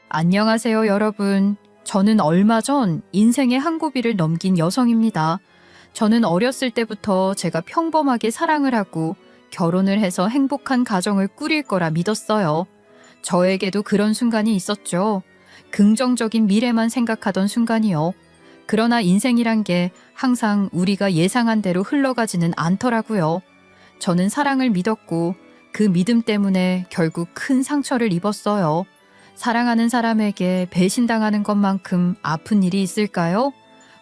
안녕하세요, 여러분. 저는 얼마 전 인생의 한 고비를 넘긴 여성입니다. 저는 어렸을 때부터 제가 평범하게 사랑을 하고 결혼을 해서 행복한 가정을 꾸릴 거라 믿었어요. 저에게도 그런 순간이 있었죠. 긍정적인 미래만 생각하던 순간이요. 그러나 인생이란 게 항상 우리가 예상한 대로 흘러가지는 않더라고요. 저는 사랑을 믿었고 그 믿음 때문에 결국 큰 상처를 입었어요. 사랑하는 사람에게 배신당하는 것만큼 아픈 일이 있을까요?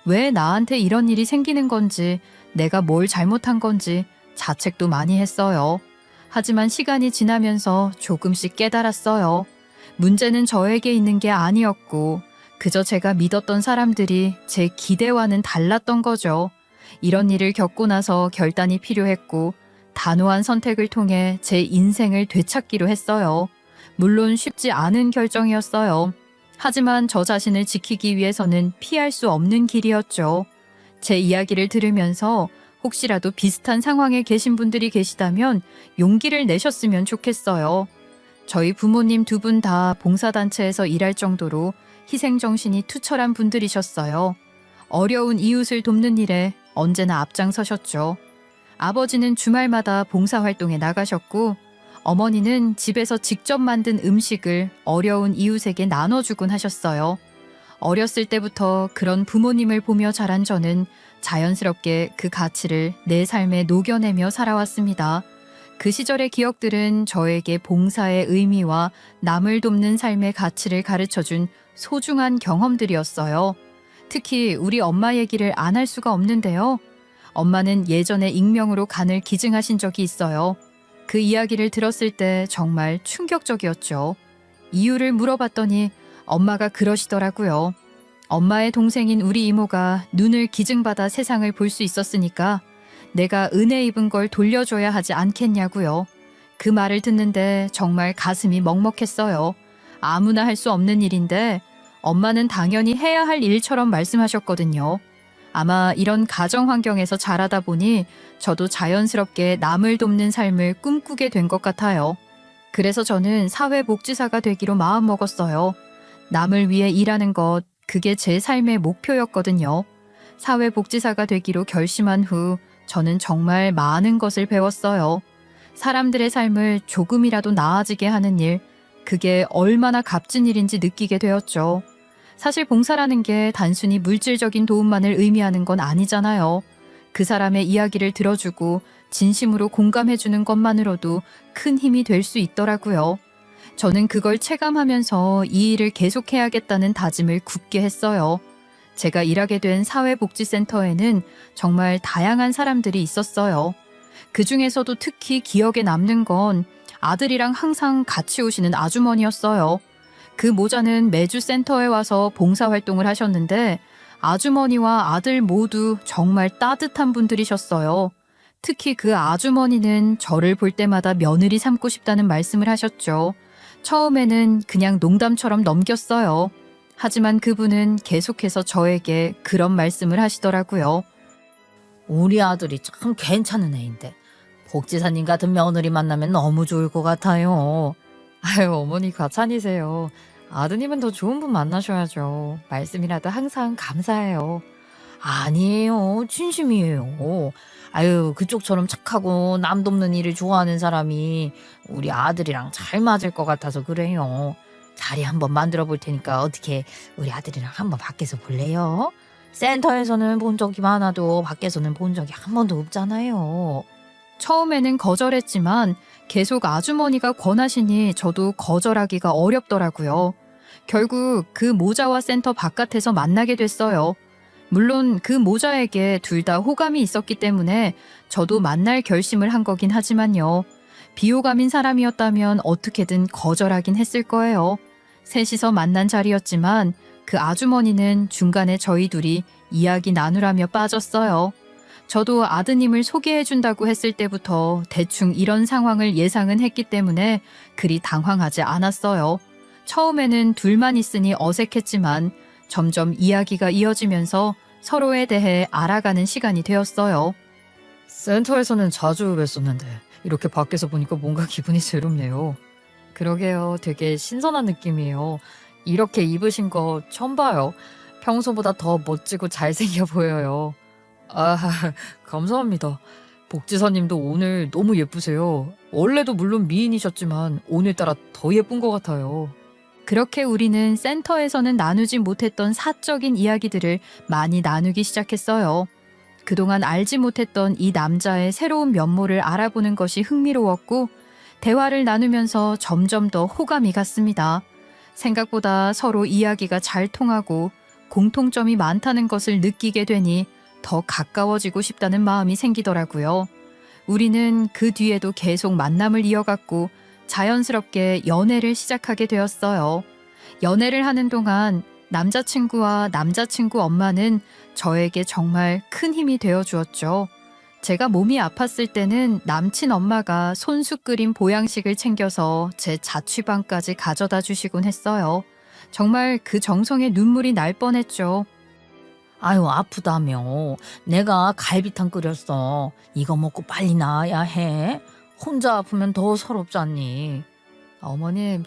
왜 나한테 이런 일이 생기는 건지, 내가 뭘 잘못한 건지 자책도 많이 했어요. 하지만 시간이 지나면서 조금씩 깨달았어요. 문제는 저에게 있는 게 아니었고, 그저 제가 믿었던 사람들이 제 기대와는 달랐던 거죠. 이런 일을 겪고 나서 결단이 필요했고, 단호한 선택을 통해 제 인생을 되찾기로 했어요. 물론 쉽지 않은 결정이었어요. 하지만 저 자신을 지키기 위해서는 피할 수 없는 길이었죠. 제 이야기를 들으면서 혹시라도 비슷한 상황에 계신 분들이 계시다면 용기를 내셨으면 좋겠어요. 저희 부모님 두 분 다 봉사단체에서 일할 정도로 희생정신이 투철한 분들이셨어요. 어려운 이웃을 돕는 일에 언제나 앞장서셨죠. 아버지는 주말마다 봉사활동에 나가셨고 어머니는 집에서 직접 만든 음식을 어려운 이웃에게 나눠주곤 하셨어요. 어렸을 때부터 그런 부모님을 보며 자란 저는 자연스럽게 그 가치를 내 삶에 녹여내며 살아왔습니다. 그 시절의 기억들은 저에게 봉사의 의미와 남을 돕는 삶의 가치를 가르쳐준 소중한 경험들이었어요. 특히 우리 엄마 얘기를 안 할 수가 없는데요. 엄마는 예전에 익명으로 간을 기증하신 적이 있어요. 그 이야기를 들었을 때 정말 충격적이었죠. 이유를 물어봤더니 엄마가 그러시더라고요. 엄마의 동생인 우리 이모가 눈을 기증받아 세상을 볼 수 있었으니까 내가 은혜 입은 걸 돌려줘야 하지 않겠냐고요. 그 말을 듣는데 정말 가슴이 먹먹했어요. 아무나 할 수 없는 일인데 엄마는 당연히 해야 할 일처럼 말씀하셨거든요. 아마 이런 가정 환경에서 자라다 보니 저도 자연스럽게 남을 돕는 삶을 꿈꾸게 된 것 같아요. 그래서 저는 사회복지사가 되기로 마음먹었어요. 남을 위해 일하는 것, 그게 제 삶의 목표였거든요. 사회복지사가 되기로 결심한 후 저는 정말 많은 것을 배웠어요. 사람들의 삶을 조금이라도 나아지게 하는 일, 그게 얼마나 값진 일인지 느끼게 되었죠. 사실 봉사라는 게 단순히 물질적인 도움만을 의미하는 건 아니잖아요. 그 사람의 이야기를 들어주고 진심으로 공감해주는 것만으로도 큰 힘이 될 수 있더라고요. 저는 그걸 체감하면서 이 일을 계속해야겠다는 다짐을 굳게 했어요. 제가 일하게 된 사회복지센터에는 정말 다양한 사람들이 있었어요. 그 중에서도 특히 기억에 남는 건 아들이랑 항상 같이 오시는 아주머니였어요. 그 모자는 매주 센터에 와서 봉사활동을 하셨는데 아주머니와 아들 모두 정말 따뜻한 분들이셨어요. 특히 그 아주머니는 저를 볼 때마다 며느리 삼고 싶다는 말씀을 하셨죠. 처음에는 그냥 농담처럼 넘겼어요. 하지만 그분은 계속해서 저에게 그런 말씀을 하시더라고요. 우리 아들이 참 괜찮은 애인데 복지사님 같은 며느리 만나면 너무 좋을 것 같아요. 아유, 어머니 과찬이세요. 아드님은 더 좋은 분 만나셔야죠. 말씀이라도 항상 감사해요. 아니에요. 진심이에요. 아유, 그쪽처럼 착하고 남 돕는 일을 좋아하는 사람이 우리 아들이랑 잘 맞을 것 같아서 그래요. 자리 한번 만들어 볼 테니까 어떻게 우리 아들이랑 한번 밖에서 볼래요? 센터에서는 본 적이 많아도 밖에서는 본 적이 한 번도 없잖아요. 처음에는 거절했지만 계속 아주머니가 권하시니 저도 거절하기가 어렵더라고요. 결국 그 모자와 센터 바깥에서 만나게 됐어요. 물론 그 모자에게 둘 다 호감이 있었기 때문에 저도 만날 결심을 한 거긴 하지만요. 비호감인 사람이었다면 어떻게든 거절하긴 했을 거예요. 셋이서 만난 자리였지만 그 아주머니는 중간에 저희 둘이 이야기 나누라며 빠졌어요. 저도 아드님을 소개해준다고 했을 때부터 대충 이런 상황을 예상은 했기 때문에 그리 당황하지 않았어요. 처음에는 둘만 있으니 어색했지만 점점 이야기가 이어지면서 서로에 대해 알아가는 시간이 되었어요. 센터에서는 자주 뵀었는데 이렇게 밖에서 보니까 뭔가 기분이 새롭네요. 그러게요. 되게 신선한 느낌이에요. 이렇게 입으신 거 처음 봐요. 평소보다 더 멋지고 잘생겨 보여요. 아, 감사합니다. 복지사님도 오늘 너무 예쁘세요. 원래도 물론 미인이셨지만 오늘따라 더 예쁜 것 같아요. 그렇게 우리는 센터에서는 나누지 못했던 사적인 이야기들을 많이 나누기 시작했어요. 그동안 알지 못했던 이 남자의 새로운 면모를 알아보는 것이 흥미로웠고, 대화를 나누면서 점점 더 호감이 갔습니다. 생각보다 서로 이야기가 잘 통하고 공통점이 많다는 것을 느끼게 되니 더 가까워지고 싶다는 마음이 생기더라고요. 우리는 그 뒤에도 계속 만남을 이어갔고 자연스럽게 연애를 시작하게 되었어요. 연애를 하는 동안 남자친구와 남자친구 엄마는 저에게 정말 큰 힘이 되어 주었죠. 제가 몸이 아팠을 때는 남친 엄마가 손수 끓인 보양식을 챙겨서 제 자취방까지 가져다 주시곤 했어요. 정말 그 정성에 눈물이 날 뻔했죠. 아유, 아프다며. 내가 갈비탕 끓였어. 이거 먹고 빨리 나아야 해. 혼자 아프면 더 서럽잖니. 어머님,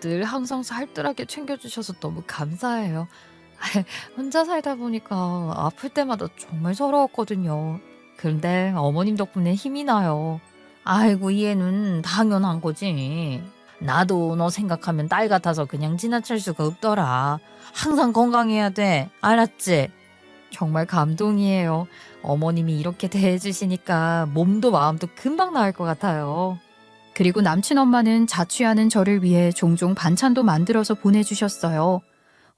늘 항상 살뜰하게 챙겨주셔서 너무 감사해요. 혼자 살다 보니까 아플 때마다 정말 서러웠거든요. 그런데 어머님 덕분에 힘이 나요. 아이고, 얘는 당연한 거지. 나도 너 생각하면 딸 같아서 그냥 지나칠 수가 없더라. 항상 건강해야 돼. 알았지? 정말 감동이에요. 어머님이 이렇게 대해주시니까 몸도 마음도 금방 나을 것 같아요. 그리고 남친 엄마는 자취하는 저를 위해 종종 반찬도 만들어서 보내주셨어요.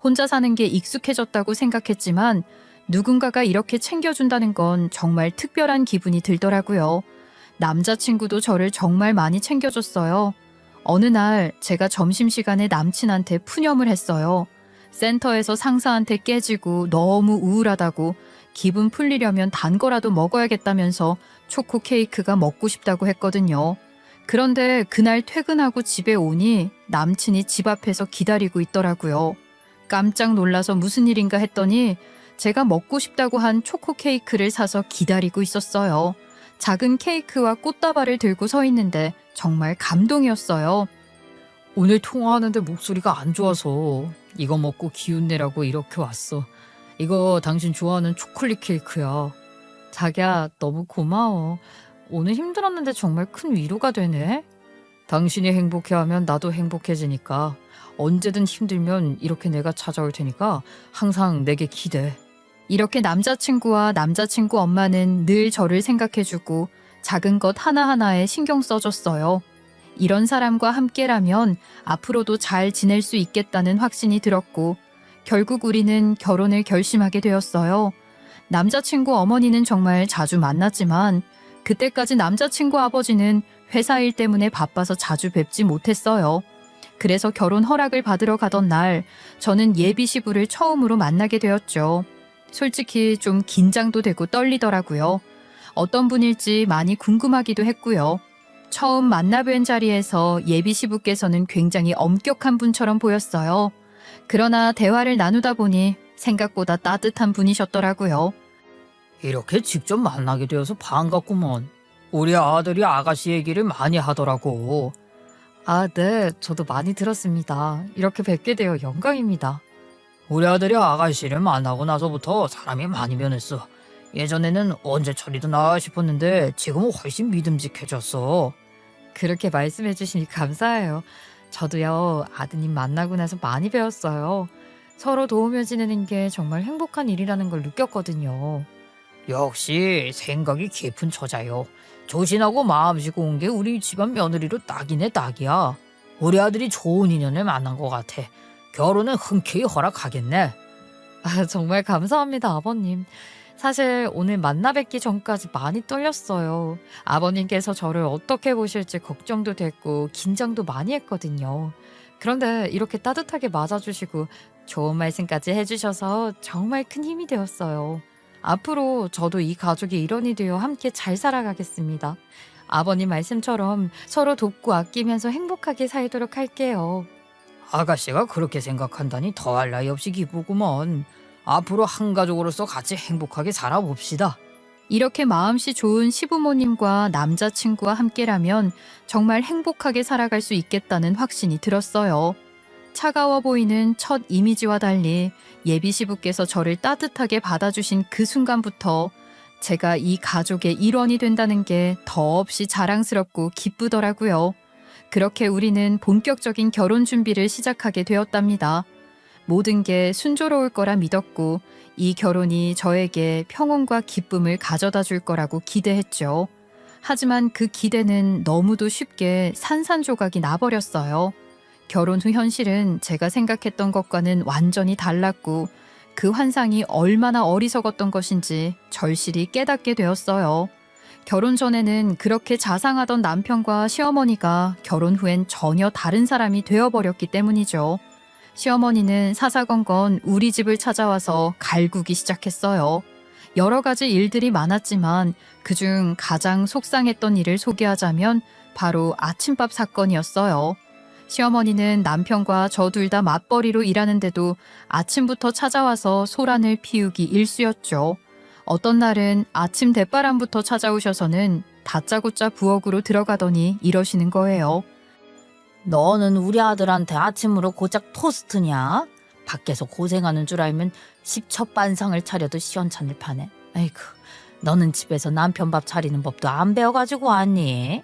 혼자 사는 게 익숙해졌다고 생각했지만 누군가가 이렇게 챙겨준다는 건 정말 특별한 기분이 들더라고요. 남자친구도 저를 정말 많이 챙겨줬어요. 어느 날 제가 점심시간에 남친한테 푸념을 했어요. 센터에서 상사한테 깨지고 너무 우울하다고 기분 풀리려면 단 거라도 먹어야겠다면서 초코 케이크가 먹고 싶다고 했거든요. 그런데 그날 퇴근하고 집에 오니 남친이 집 앞에서 기다리고 있더라고요. 깜짝 놀라서 무슨 일인가 했더니 제가 먹고 싶다고 한 초코 케이크를 사서 기다리고 있었어요. 작은 케이크와 꽃다발을 들고 서 있는데 정말 감동이었어요. 오늘 통화하는데 목소리가 안 좋아서 이거 먹고 기운 내라고 이렇게 왔어. 이거 당신 좋아하는 초콜릿 케이크야. 자기야, 너무 고마워. 오늘 힘들었는데 정말 큰 위로가 되네. 당신이 행복해하면 나도 행복해지니까 언제든 힘들면 이렇게 내가 찾아올 테니까 항상 내게 기대. 이렇게 남자친구와 남자친구 엄마는 늘 저를 생각해주고 작은 것 하나하나에 신경 써줬어요. 이런 사람과 함께라면 앞으로도 잘 지낼 수 있겠다는 확신이 들었고 결국 우리는 결혼을 결심하게 되었어요. 남자친구 어머니는 정말 자주 만났지만 그때까지 남자친구 아버지는 회사 일 때문에 바빠서 자주 뵙지 못했어요. 그래서 결혼 허락을 받으러 가던 날 저는 예비 시부를 처음으로 만나게 되었죠. 솔직히 좀 긴장도 되고 떨리더라고요. 어떤 분일지 많이 궁금하기도 했고요. 처음 만나뵌 자리에서 예비 시부께서는 굉장히 엄격한 분처럼 보였어요. 그러나 대화를 나누다 보니 생각보다 따뜻한 분이셨더라고요. 이렇게 직접 만나게 되어서 반갑구먼. 우리 아들이 아가씨 얘기를 많이 하더라고. 아, 네. 저도 많이 들었습니다. 이렇게 뵙게 되어 영광입니다. 우리 아들이 아가씨를 만나고 나서부터 사람이 많이 변했어. 예전에는 언제 저리도 나와 싶었는데 지금은 훨씬 믿음직해졌어. 그렇게 말씀해 주시니 감사해요. 저도요, 아드님 만나고 나서 많이 배웠어요. 서로 도우며 지내는 게 정말 행복한 일이라는 걸 느꼈거든요. 역시 생각이 깊은 처자요. 조신하고 마음씨 고운 게 우리 집안 며느리로 딱이네 딱이야. 우리 아들이 좋은 인연을 만난 것 같아. 결혼은 흔쾌히 허락하겠네. 아, 정말 감사합니다, 아버님. 사실 오늘 만나 뵙기 전까지 많이 떨렸어요. 아버님께서 저를 어떻게 보실지 걱정도 됐고 긴장도 많이 했거든요. 그런데 이렇게 따뜻하게 맞아주시고 좋은 말씀까지 해주셔서 정말 큰 힘이 되었어요. 앞으로 저도 이 가족의 일원이 되어 함께 잘 살아가겠습니다. 아버님 말씀처럼 서로 돕고 아끼면서 행복하게 살도록 할게요. 아가씨가 그렇게 생각한다니 더할 나위 없이 기쁘구먼. 앞으로 한 가족으로서 같이 행복하게 살아봅시다. 이렇게 마음씨 좋은 시부모님과 남자친구와 함께라면 정말 행복하게 살아갈 수 있겠다는 확신이 들었어요. 차가워 보이는 첫 이미지와 달리 예비 시부께서 저를 따뜻하게 받아주신 그 순간부터 제가 이 가족의 일원이 된다는 게 더없이 자랑스럽고 기쁘더라고요. 그렇게 우리는 본격적인 결혼 준비를 시작하게 되었답니다. 모든 게 순조로울 거라 믿었고 이 결혼이 저에게 평온과 기쁨을 가져다 줄 거라고 기대했죠. 하지만 그 기대는 너무도 쉽게 산산조각이 나버렸어요. 결혼 후 현실은 제가 생각했던 것과는 완전히 달랐고 그 환상이 얼마나 어리석었던 것인지 절실히 깨닫게 되었어요. 결혼 전에는 그렇게 자상하던 남편과 시어머니가 결혼 후엔 전혀 다른 사람이 되어버렸기 때문이죠. 시어머니는 사사건건 우리 집을 찾아와서 갈구기 시작했어요. 여러 가지 일들이 많았지만 그중 가장 속상했던 일을 소개하자면 바로 아침밥 사건이었어요. 시어머니는 남편과 저 둘 다 맞벌이로 일하는데도 아침부터 찾아와서 소란을 피우기 일쑤였죠. 어떤 날은 아침 대바람부터 찾아오셔서는 다짜고짜 부엌으로 들어가더니 이러시는 거예요. 너는 우리 아들한테 아침으로 고작 토스트냐? 밖에서 고생하는 줄 알면 십첩반상을 차려도 시원찮을 판에. 아이고, 너는 집에서 남편 밥 차리는 법도 안 배워가지고 왔니?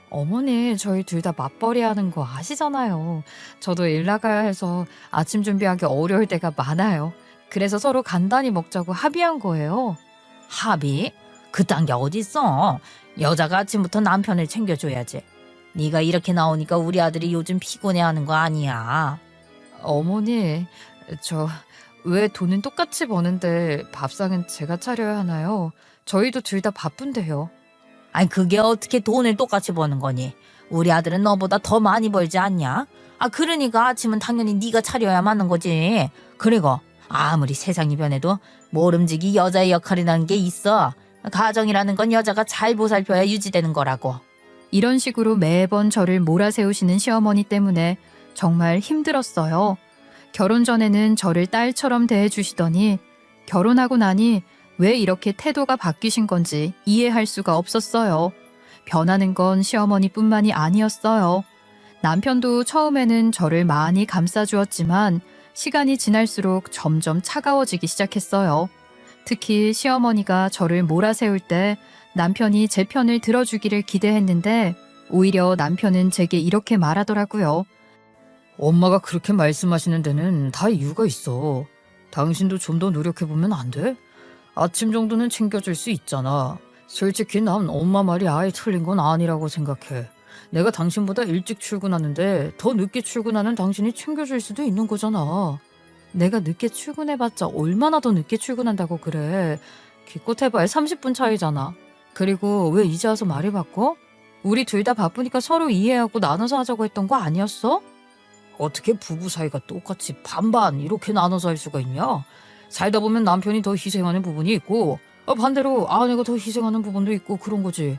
어머니, 저희 둘 다 맞벌이 하는 거 아시잖아요. 저도 일 나가야 해서 아침 준비하기 어려울 때가 많아요. 그래서 서로 간단히 먹자고 합의한 거예요. 합의? 그딴 게 어딨어? 여자가 아침부터 남편을 챙겨줘야지. 네가 이렇게 나오니까 우리 아들이 요즘 피곤해하는 거 아니야. 어머니, 저 왜 돈은 똑같이 버는데 밥상은 제가 차려야 하나요? 저희도 둘 다 바쁜데요. 아니 그게 어떻게 돈을 똑같이 버는 거니? 우리 아들은 너보다 더 많이 벌지 않냐? 아 그러니까 아침은 당연히 네가 차려야 맞는 거지. 그리고 아무리 세상이 변해도 모름지기 여자의 역할이라는 게 있어. 가정이라는 건 여자가 잘 보살펴야 유지되는 거라고. 이런 식으로 매번 저를 몰아세우시는 시어머니 때문에 정말 힘들었어요. 결혼 전에는 저를 딸처럼 대해주시더니 결혼하고 나니 왜 이렇게 태도가 바뀌신 건지 이해할 수가 없었어요. 변하는 건 시어머니뿐만이 아니었어요. 남편도 처음에는 저를 많이 감싸주었지만 시간이 지날수록 점점 차가워지기 시작했어요. 특히 시어머니가 저를 몰아세울 때 남편이 제 편을 들어주기를 기대했는데 오히려 남편은 제게 이렇게 말하더라고요. 엄마가 그렇게 말씀하시는 데는 다 이유가 있어. 당신도 좀 더 노력해보면 안 돼? 아침 정도는 챙겨줄 수 있잖아. 솔직히 난 엄마 말이 아예 틀린 건 아니라고 생각해. 내가 당신보다 일찍 출근하는데 더 늦게 출근하는 당신이 챙겨줄 수도 있는 거잖아. 내가 늦게 출근해봤자 얼마나 더 늦게 출근한다고 그래. 기껏 해봐야 30분 차이잖아. 그리고 왜 이제 와서 말을 바꿔? 우리 둘 다 바쁘니까 서로 이해하고 나눠서 하자고 했던 거 아니었어? 어떻게 부부 사이가 똑같이 반반 이렇게 나눠서 할 수가 있냐? 살다 보면 남편이 더 희생하는 부분이 있고 반대로 아내가 더 희생하는 부분도 있고 그런 거지.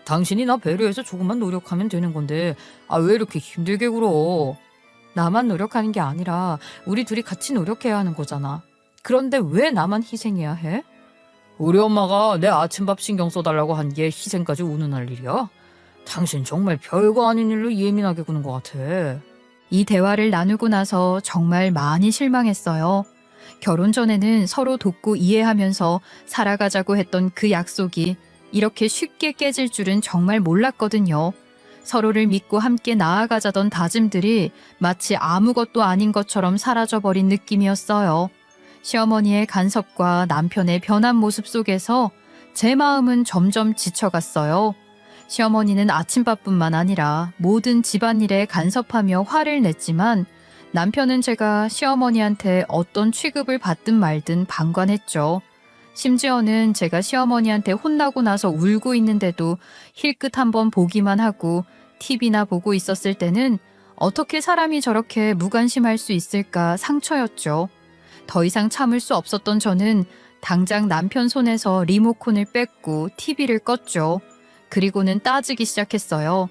당신이 나 배려해서 조금만 노력하면 되는 건데 왜 이렇게 힘들게 굴어? 나만 노력하는 게 아니라 우리 둘이 같이 노력해야 하는 거잖아. 그런데 왜 나만 희생해야 해? 우리 엄마가 내 아침밥 신경 써달라고 한 게 희생까지 운운할 일이야? 당신 정말 별거 아닌 일로 예민하게 구는 것 같아. 이 대화를 나누고 나서 정말 많이 실망했어요. 결혼 전에는 서로 돕고 이해하면서 살아가자고 했던 그 약속이 이렇게 쉽게 깨질 줄은 정말 몰랐거든요. 서로를 믿고 함께 나아가자던 다짐들이 마치 아무것도 아닌 것처럼 사라져버린 느낌이었어요. 시어머니의 간섭과 남편의 변한 모습 속에서 제 마음은 점점 지쳐갔어요. 시어머니는 아침밥뿐만 아니라 모든 집안일에 간섭하며 화를 냈지만 남편은 제가 시어머니한테 어떤 취급을 받든 말든 방관했죠. 심지어는 제가 시어머니한테 혼나고 나서 울고 있는데도 힐끗 한번 보기만 하고 TV나 보고 있었을 때는 어떻게 사람이 저렇게 무관심할 수 있을까 상처였죠. 더 이상 참을 수 없었던 저는 당장 남편 손에서 리모컨을 뺏고 TV를 껐죠. 그리고는 따지기 시작했어요.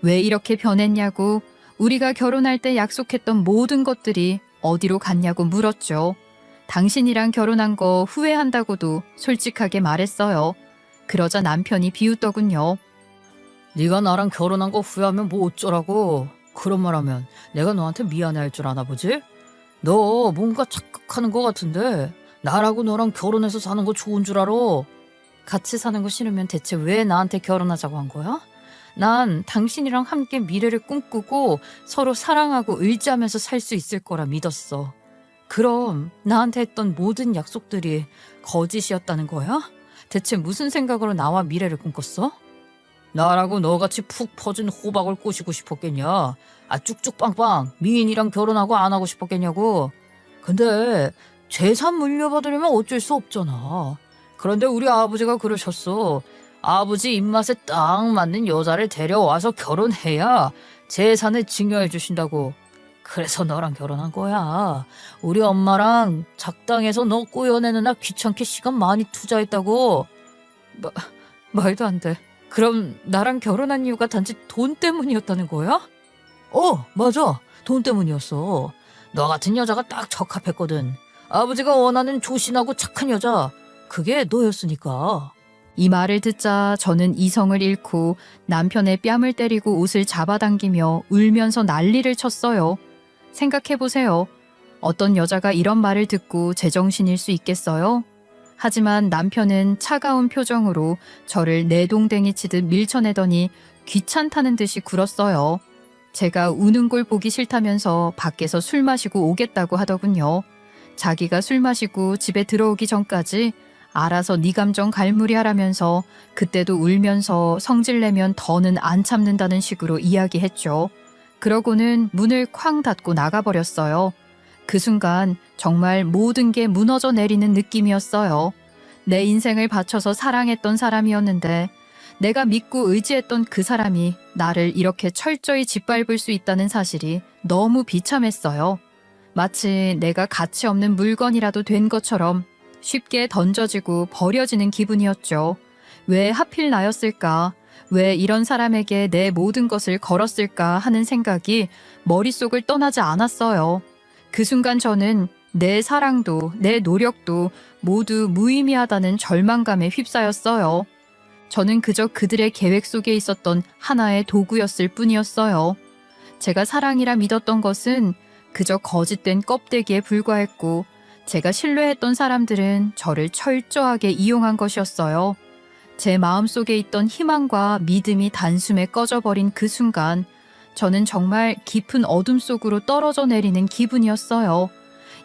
왜 이렇게 변했냐고, 우리가 결혼할 때 약속했던 모든 것들이 어디로 갔냐고 물었죠. 당신이랑 결혼한 거 후회한다고도 솔직하게 말했어요. 그러자 남편이 비웃더군요. 네가 나랑 결혼한 거 후회하면 뭐 어쩌라고. 그런 말 하면 내가 너한테 미안해할 줄 아나 보지? 너 뭔가 착각하는 것 같은데 나라고 너랑 결혼해서 사는 거 좋은 줄 알아? 같이 사는 거 싫으면 대체 왜 나한테 결혼하자고 한 거야? 난 당신이랑 함께 미래를 꿈꾸고 서로 사랑하고 의지하면서 살 수 있을 거라 믿었어. 그럼 나한테 했던 모든 약속들이 거짓이었다는 거야? 대체 무슨 생각으로 나와 미래를 꿈꿨어? 나라고 너같이 푹 퍼진 호박을 꼬시고 싶었겠냐? 아 쭉쭉 빵빵 미인이랑 결혼하고 안 하고 싶었겠냐고? 근데 재산 물려받으려면 어쩔 수 없잖아. 그런데 우리 아버지가 그러셨어. 아버지 입맛에 딱 맞는 여자를 데려와서 결혼해야 재산을 증여해 주신다고. 그래서 너랑 결혼한 거야. 우리 엄마랑 작당에서 너 꼬여내느라 귀찮게 시간 많이 투자했다고. 말도 안 돼. 그럼 나랑 결혼한 이유가 단지 돈 때문이었다는 거야? 맞아. 돈 때문이었어. 너 같은 여자가 딱 적합했거든. 아버지가 원하는 조신하고 착한 여자. 그게 너였으니까. 이 말을 듣자 저는 이성을 잃고 남편의 뺨을 때리고 옷을 잡아당기며 울면서 난리를 쳤어요. 생각해보세요. 어떤 여자가 이런 말을 듣고 제정신일 수 있겠어요? 하지만 남편은 차가운 표정으로 저를 내동댕이 치듯 밀쳐내더니 귀찮다는 듯이 굴었어요. 제가 우는 걸 보기 싫다면서 밖에서 술 마시고 오겠다고 하더군요. 자기가 술 마시고 집에 들어오기 전까지 알아서 네 감정 갈무리하라면서 그때도 울면서 성질내면 더는 안 참는다는 식으로 이야기했죠. 그러고는 문을 쾅 닫고 나가버렸어요. 그 순간 정말 모든 게 무너져 내리는 느낌이었어요. 내 인생을 바쳐서 사랑했던 사람이었는데 내가 믿고 의지했던 그 사람이 나를 이렇게 철저히 짓밟을 수 있다는 사실이 너무 비참했어요. 마치 내가 가치 없는 물건이라도 된 것처럼 쉽게 던져지고 버려지는 기분이었죠. 왜 하필 나였을까? 왜 이런 사람에게 내 모든 것을 걸었을까 하는 생각이 머릿속을 떠나지 않았어요. 그 순간 저는 내 사랑도 내 노력도 모두 무의미하다는 절망감에 휩싸였어요. 저는 그저 그들의 계획 속에 있었던 하나의 도구였을 뿐이었어요. 제가 사랑이라 믿었던 것은 그저 거짓된 껍데기에 불과했고 제가 신뢰했던 사람들은 저를 철저하게 이용한 것이었어요. 제 마음속에 있던 희망과 믿음이 단숨에 꺼져버린 그 순간 저는 정말 깊은 어둠 속으로 떨어져 내리는 기분이었어요.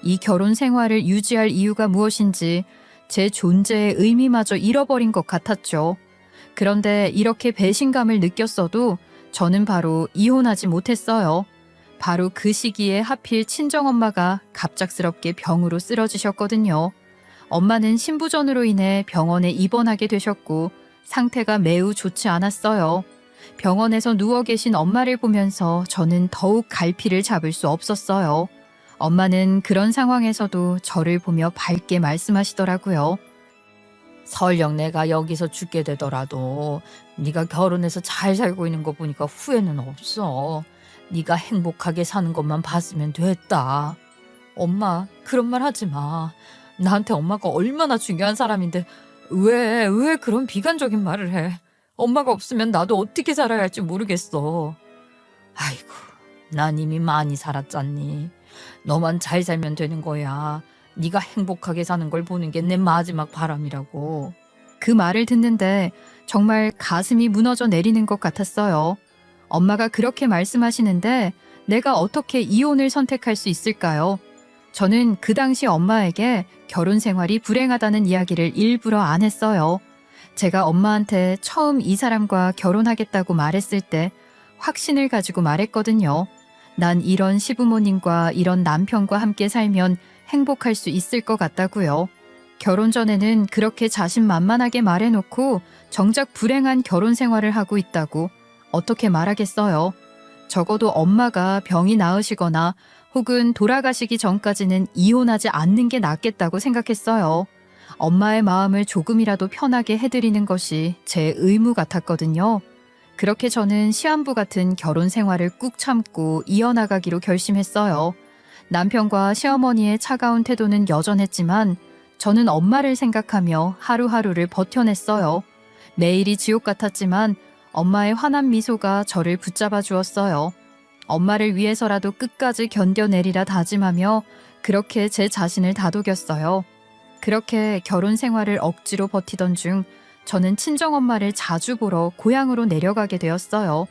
이 결혼 생활을 유지할 이유가 무엇인지 제 존재의 의미마저 잃어버린 것 같았죠. 그런데 이렇게 배신감을 느꼈어도 저는 바로 이혼하지 못했어요. 바로 그 시기에 하필 친정엄마가 갑작스럽게 병으로 쓰러지셨거든요. 엄마는 신부전으로 인해 병원에 입원하게 되셨고 상태가 매우 좋지 않았어요. 병원에서 누워 계신 엄마를 보면서 저는 더욱 갈피를 잡을 수 없었어요. 엄마는 그런 상황에서도 저를 보며 밝게 말씀하시더라고요. 설령 내가 여기서 죽게 되더라도 네가 결혼해서 잘 살고 있는 거 보니까 후회는 없어. 네가 행복하게 사는 것만 봤으면 됐다. 엄마, 그런 말 하지 마. 나한테 엄마가 얼마나 중요한 사람인데 왜 그런 비관적인 말을 해. 엄마가 없으면 나도 어떻게 살아야 할지 모르겠어. 아이고, 난 이미 많이 살았잖니. 너만 잘 살면 되는 거야. 네가 행복하게 사는 걸 보는 게 내 마지막 바람이라고. 그 말을 듣는데 정말 가슴이 무너져 내리는 것 같았어요. 엄마가 그렇게 말씀하시는데 내가 어떻게 이혼을 선택할 수 있을까요? 저는 그 당시 엄마에게 결혼 생활이 불행하다는 이야기를 일부러 안 했어요. 제가 엄마한테 처음 이 사람과 결혼하겠다고 말했을 때 확신을 가지고 말했거든요. 난 이런 시부모님과 이런 남편과 함께 살면 행복할 수 있을 것 같다고요. 결혼 전에는 그렇게 자신만만하게 말해놓고 정작 불행한 결혼 생활을 하고 있다고 어떻게 말하겠어요? 적어도 엄마가 병이 나으시거나 혹은 돌아가시기 전까지는 이혼하지 않는 게 낫겠다고 생각했어요. 엄마의 마음을 조금이라도 편하게 해드리는 것이 제 의무 같았거든요. 그렇게 저는 시한부 같은 결혼 생활을 꾹 참고 이어나가기로 결심했어요. 남편과 시어머니의 차가운 태도는 여전했지만 저는 엄마를 생각하며 하루하루를 버텨냈어요. 매일이 지옥 같았지만 엄마의 환한 미소가 저를 붙잡아 주었어요. 엄마를 위해서라도 끝까지 견뎌내리라 다짐하며 그렇게 제 자신을 다독였어요. 그렇게 결혼 생활을 억지로 버티던 중 저는 친정엄마를 자주 보러 고향으로 내려가게 되었어요.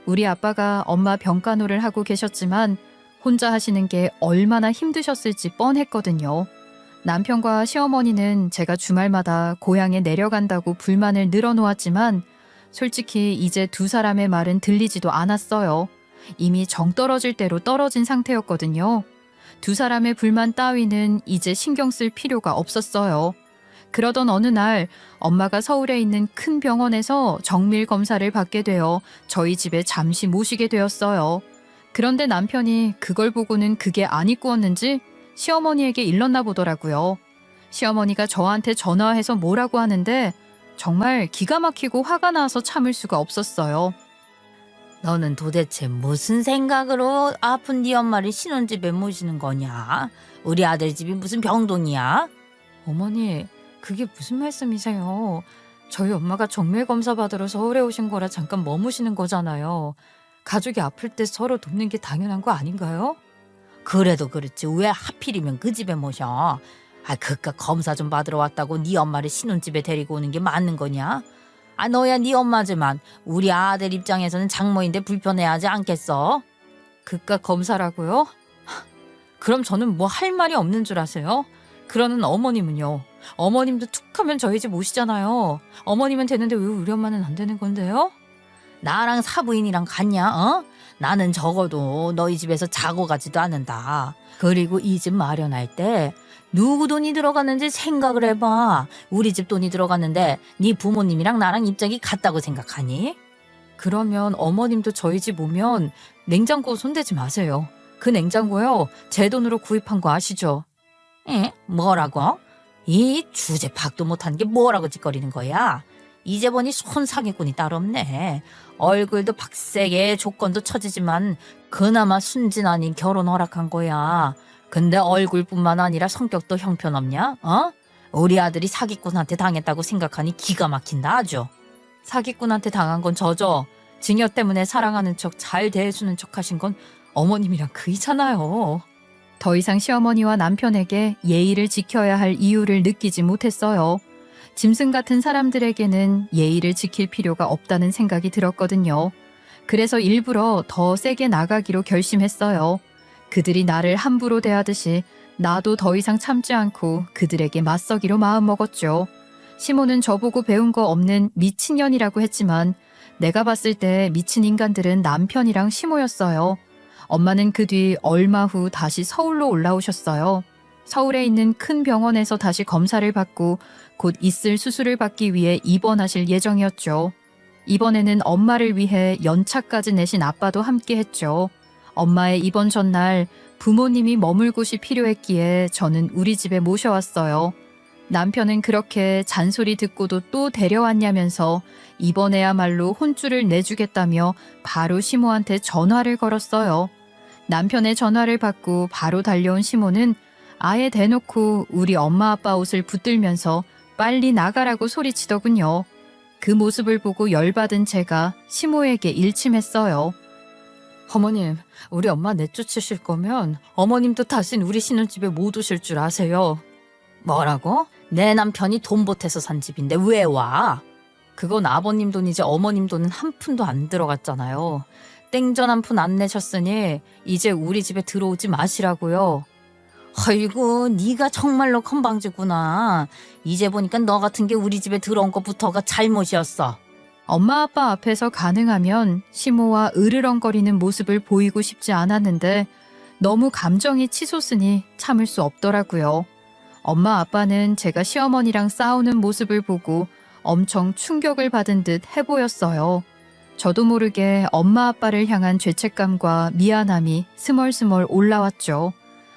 우리 아빠가 엄마 병간호를 하고 계셨지만 혼자 하시는 게 얼마나 힘드셨을지 뻔했거든요. 남편과 시어머니는 제가 주말마다 고향에 내려간다고 불만을 늘어놓았지만 솔직히 이제 두 사람의 말은 들리지도 않았어요. 이미 정 떨어질 대로 떨어진 상태였거든요. 두 사람의 불만 따위는 이제 신경 쓸 필요가 없었어요. 그러던 어느 날 엄마가 서울에 있는 큰 병원에서 정밀 검사를 받게 되어 저희 집에 잠시 모시게 되었어요. 그런데 남편이 그걸 보고는 그게 안 이꾸었는지 시어머니에게 일렀나 보더라고요. 시어머니가 저한테 전화해서 뭐라고 하는데 정말 기가 막히고 화가 나서 참을 수가 없었어요. 너는 도대체 무슨 생각으로 아픈 네 엄마를 신혼집에 모시는 거냐? 우리 아들 집이 무슨 병동이야? 어머니, 그게 무슨 말씀이세요? 저희 엄마가 정밀 검사 받으러 서울에 오신 거라 잠깐 머무시는 거잖아요. 가족이 아플 때 서로 돕는 게 당연한 거 아닌가요? 그래도 그렇지 왜 하필이면 그 집에 모셔? 그깟 검사 좀 받으러 왔다고 네 엄마를 신혼집에 데리고 오는 게 맞는 거냐? 너야 네 엄마지만 우리 아들 입장에서는 장모인데 불편해하지 않겠어? 그깟 검사라고요? 그럼 저는 뭐 할 말이 없는 줄 아세요? 그러는 어머님은요? 어머님도 툭하면 저희 집 오시잖아요. 어머님은 되는데 왜 우리 엄마는 안 되는 건데요? 나랑 사부인이랑 같냐? 나는 적어도 너희 집에서 자고 가지도 않는다. 그리고 이 집 마련할 때 누구 돈이 들어갔는지 생각을 해봐. 우리 집 돈이 들어갔는데 네 부모님이랑 나랑 입장이 같다고 생각하니? 그러면 어머님도 저희 집 오면 냉장고 손대지 마세요. 그 냉장고요, 제 돈으로 구입한 거 아시죠? 뭐라고? 이 주제 파악도 못하는 게 뭐라고 짓거리는 거야? 이제 보니 손 사기꾼이 따로 없네. 얼굴도 박세게 조건도 처지지만 그나마 순진 아닌 결혼 허락한 거야. 근데 얼굴뿐만 아니라 성격도 형편없냐? 우리 아들이 사기꾼한테 당했다고 생각하니 기가 막힌다 아주. 사기꾼한테 당한 건 저죠. 증여 때문에 사랑하는 척 잘 대해주는 척 하신 건 어머님이랑 그이잖아요. 더 이상 시어머니와 남편에게 예의를 지켜야 할 이유를 느끼지 못했어요. 짐승 같은 사람들에게는 예의를 지킬 필요가 없다는 생각이 들었거든요. 그래서 일부러 더 세게 나가기로 결심했어요. 그들이 나를 함부로 대하듯이 나도 더 이상 참지 않고 그들에게 맞서기로 마음먹었죠. 시모는 저보고 배운 거 없는 미친년이라고 했지만 내가 봤을 때 미친 인간들은 남편이랑 시모였어요. 엄마는 그 뒤 얼마 후 다시 서울로 올라오셨어요. 서울에 있는 큰 병원에서 다시 검사를 받고 곧 있을 수술을 받기 위해 입원하실 예정이었죠. 이번에는 엄마를 위해 연차까지 내신 아빠도 함께 했죠. 엄마의 입원 전날 부모님이 머물 곳이 필요했기에 저는 우리 집에 모셔왔어요. 남편은 그렇게 잔소리 듣고도 또 데려왔냐면서 이번에야말로 혼쭐을 내주겠다며 바로 시모한테 전화를 걸었어요. 남편의 전화를 받고 바로 달려온 시모는 아예 대놓고 우리 엄마 아빠 옷을 붙들면서 빨리 나가라고 소리치더군요. 그 모습을 보고 열받은 제가 시모에게 일침했어요. 어머님, 우리 엄마 내쫓으실 거면 어머님도 다신 우리 신혼집에 못 오실 줄 아세요. 뭐라고? 내 남편이 돈 보태서 산 집인데 왜 와? 그건 아버님 돈이지 어머님 돈은 한 푼도 안 들어갔잖아요. 땡전 한 푼 안 내셨으니 이제 우리 집에 들어오지 마시라고요. 아이고 네가 정말로 건방지구나. 이제 보니까 너 같은 게 우리 집에 들어온 것부터가 잘못이었어. 엄마 아빠 앞에서 가능하면 시모와 으르렁거리는 모습을 보이고 싶지 않았는데 너무 감정이 치솟으니 참을 수 없더라고요. 엄마 아빠는 제가 시어머니랑 싸우는 모습을 보고 엄청 충격을 받은 듯 해보였어요. 저도 모르게 엄마 아빠를 향한 죄책감과 미안함이 스멀스멀 올라왔죠.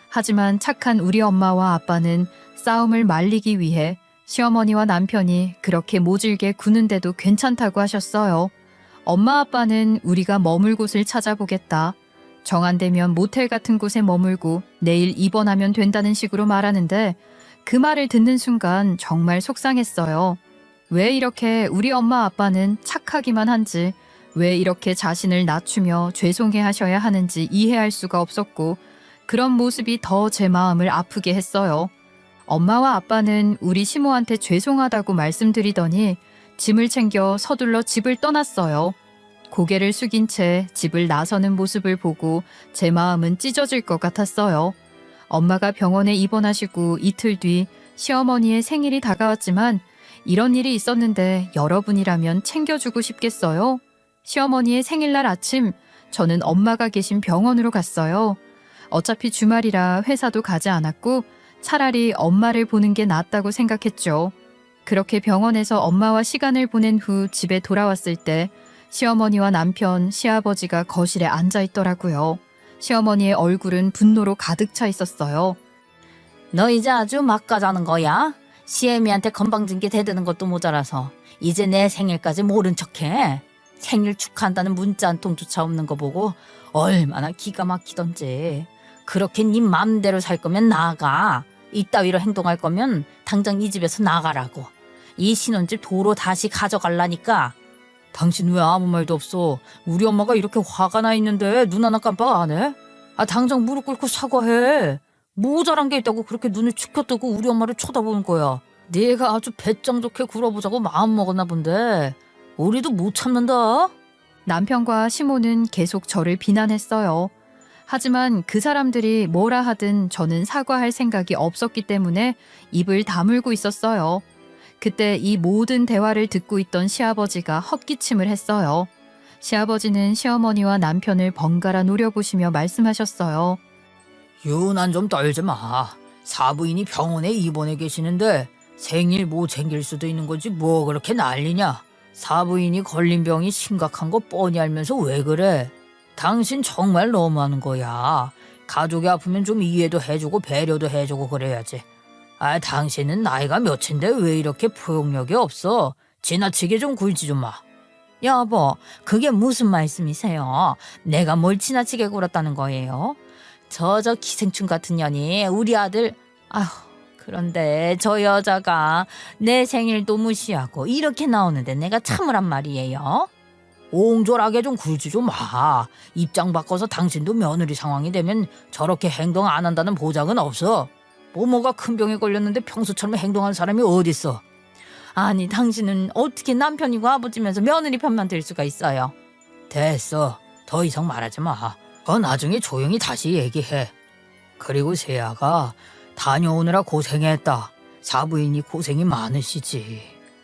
하지만 착한 우리 엄마와 아빠는 싸움을 말리기 위해 시어머니와 남편이 그렇게 모질게 구는데도 괜찮다고 하셨어요. 엄마 아빠는 우리가 머물 곳을 찾아보겠다. 정 안 되면 모텔 같은 곳에 머물고 내일 입원하면 된다는 식으로 말하는데 그 말을 듣는 순간 정말 속상했어요. 왜 이렇게 우리 엄마 아빠는 착하기만 한지 왜 이렇게 자신을 낮추며 죄송해 하셔야 하는지 이해할 수가 없었고 그런 모습이 더 제 마음을 아프게 했어요. 엄마와 아빠는 우리 시모한테 죄송하다고 말씀드리더니 짐을 챙겨 서둘러 집을 떠났어요. 고개를 숙인 채 집을 나서는 모습을 보고 제 마음은 찢어질 것 같았어요. 엄마가 병원에 입원하시고 이틀 뒤 시어머니의 생일이 다가왔지만 이런 일이 있었는데 여러분이라면 챙겨주고 싶겠어요? 시어머니의 생일날 아침 저는 엄마가 계신 병원으로 갔어요. 어차피 주말이라 회사도 가지 않았고 차라리 엄마를 보는 게 낫다고 생각했죠. 그렇게 병원에서 엄마와 시간을 보낸 후 집에 돌아왔을 때 시어머니와 남편, 시아버지가 거실에 앉아 있더라고요. 시어머니의 얼굴은 분노로 가득 차 있었어요. 너 이제 아주 막 가자는 거야? 시애미한테 건방진게 대드는 것도 모자라서 이제 내 생일까지 모른 척해. 생일 축하한다는 문자 한 통조차 없는 거 보고 얼마나 기가 막히던지. 그렇게 네 맘대로 살 거면 나가. 이따위로 행동할 거면 당장 이 집에서 나가라고. 이 신혼집 도로 다시 가져갈라니까. 당신 왜 아무 말도 없어? 우리 엄마가 이렇게 화가 나 있는데 눈 하나 깜빡 안 해? 당장 무릎 꿇고 사과해. 모자란 게 있다고 그렇게 눈을 치켜뜨고 우리 엄마를 쳐다보는 거야. 네가 아주 배짱 좋게 굴어보자고 마음 먹었나 본데 우리도 못 참는다. 남편과 시모는 계속 저를 비난했어요. 하지만 그 사람들이 뭐라 하든 저는 사과할 생각이 없었기 때문에 입을 다물고 있었어요. 그때 이 모든 대화를 듣고 있던 시아버지가 헛기침을 했어요. 시아버지는 시어머니와 남편을 번갈아 노려보시며 말씀하셨어요. 유난 좀 떨지 마. 사부인이 병원에 입원해 계시는데 생일 못 챙길 수도 있는 거지 뭐 그렇게 난리냐. 사부인이 걸린 병이 심각한 거 뻔히 알면서 왜 그래? 당신 정말 너무하는 거야. 가족이 아프면 좀 이해도 해주고 배려도 해주고 그래야지. 당신은 나이가 몇인데 왜 이렇게 포용력이 없어? 지나치게 좀 굴지 좀 마. 여보, 그게 무슨 말씀이세요? 내가 뭘 지나치게 굴었다는 거예요? 저 기생충 같은 년이 우리 아들. 그런데 저 여자가 내 생일도 무시하고 이렇게 나오는데 내가 참으란 말이에요? 옹졸하게 좀 굴지 좀 마. 입장 바꿔서 당신도 며느리 상황이 되면 저렇게 행동 안 한다는 보장은 없어. 뭐가 큰 병에 걸렸는데 평소처럼 행동하는 사람이 어딨어. 아니 당신은 어떻게 남편이고 아버지면서 며느리 편만 들 수가 있어요. 됐어. 더 이상 말하지 마. 나중에 조용히 다시 얘기해. 그리고 세아가 다녀오느라 고생했다. 사부인이 고생이 많으시지.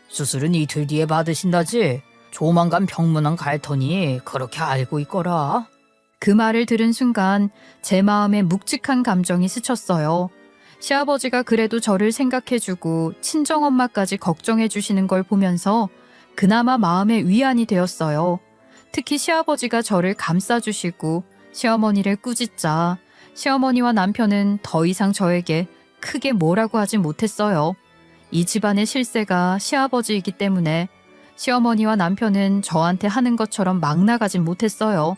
수술은 이틀 뒤에 받으신다지. 조만간 병문안 갈 터니 그렇게 알고 있거라. 그 말을 들은 순간 제 마음에 묵직한 감정이 스쳤어요. 시아버지가 그래도 저를 생각해주고 친정엄마까지 걱정해주시는 걸 보면서 그나마 마음의 위안이 되었어요. 특히 시아버지가 저를 감싸주시고 시어머니를 꾸짖자 시어머니와 남편은 더 이상 저에게 크게 뭐라고 하지 못했어요. 이 집안의 실세가 시아버지이기 때문에 시어머니와 남편은 저한테 하는 것처럼 막 나가진 못했어요.